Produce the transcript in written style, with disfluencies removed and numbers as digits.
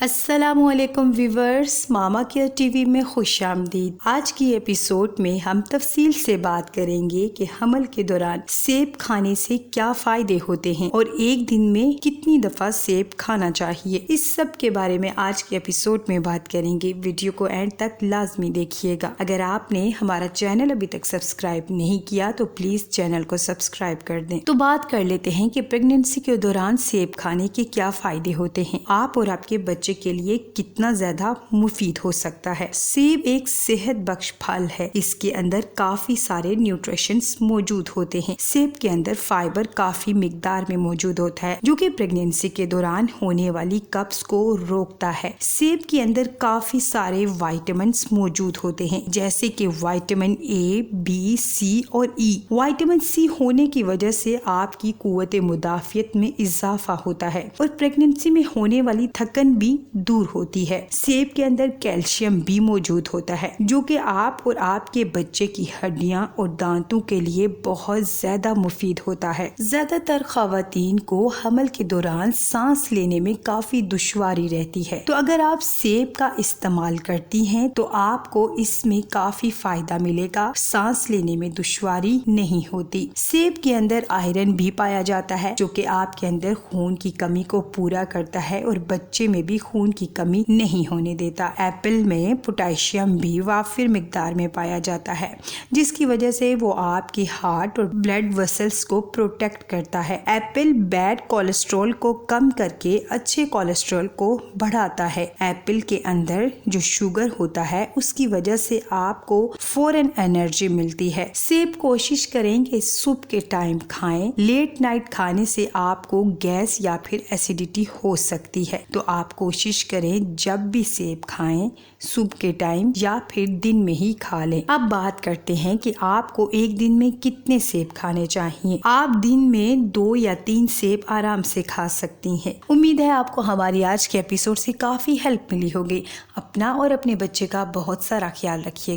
अस्सलामुअलैकुम व्यूवर्स, मामा care TV में खुशामदीद। आज की एपिसोड में हम तफसील से बात करेंगे कि हमल के दौरान सेब खाने से क्या फायदे होते हैं और एक दिन में कितनी दफा सेब खाना चाहिए। इस सब के बारे में आज के एपिसोड में बात करेंगे। वीडियो को एंड तक लाजमी देखिएगा। अगर आपने हमारा चैनल अभी तक सब्सक्राइब नहीं किया तो प्लीज चैनल को सब्सक्राइब कर दें। तो बात कर लेते हैं कि प्रेगनेंसी के दौरान सेब खाने के क्या फायदे होते हैं, आप और आपके बच्चे के लिए कितना ज्यादा मुफीद हो सकता है। सेब एक सेहत बख्श फल है। इसके अंदर काफी सारे न्यूट्रिशंस मौजूद होते हैं। सेब के अंदर फाइबर काफी मिकदार में मौजूद होता है जो कि प्रेगनेंसी के दौरान होने वाली कब्ज को रोकता है। सेब के अंदर काफी सारे विटामिन मौजूद होते हैं जैसे कि विटामिन ए, बी, सी और ई। विटामिन सी होने की वजह से आपकी कुव्वत मुदाफियत में इजाफा होता है और प्रेगनेंसी में होने वाली थकन भी दूर होती है। सेब के अंदर कैल्शियम भी मौजूद होता है जो कि आप और आपके बच्चे की हड्डियां और दांतों के लिए बहुत ज्यादा मुफीद होता है। ज्यादातर खवातीन को हमल के दौरान सांस लेने में काफी दुश्वारी रहती है, तो अगर आप सेब का इस्तेमाल करती हैं तो आपको इसमें काफी फायदा मिलेगा। सांस लेने में दुश्वारी नहीं होती। सेब के अंदर आयरन भी पाया जाता है जो कि आपके अंदर खून की कमी को पूरा करता है और बच्चे में भी खून की कमी नहीं होने देता। एप्पल में पोटेशियम भी वाफिर मिकदार में पाया जाता है जिसकी वजह से वो आपकी हार्ट और ब्लड वेसल्स को प्रोटेक्ट करता है। एप्पल बैड कोलेस्ट्रॉल को कम करके अच्छे कोलेस्ट्रॉल को बढ़ाता है। एप्पल के अंदर जो शुगर होता है उसकी वजह से आपको फौरन एनर्जी मिलती है। सेब कोशिश करें कि सुबह के टाइम खाएं। लेट नाइट खाने से आपको गैस या फिर एसिडिटी हो सकती है, तो आप कोशिश करें जब भी सेब खाएं सुबह के टाइम या फिर दिन में ही खा लें। अब बात करते हैं कि आपको एक दिन में कितने सेब खाने चाहिए। आप दिन में 2 या 3 सेब आराम से खा सकती हैं। उम्मीद है आपको हमारी आज के एपिसोड से काफी हेल्प मिली होगी। अपना और अपने बच्चे का बहुत सारा ख्याल रखिए।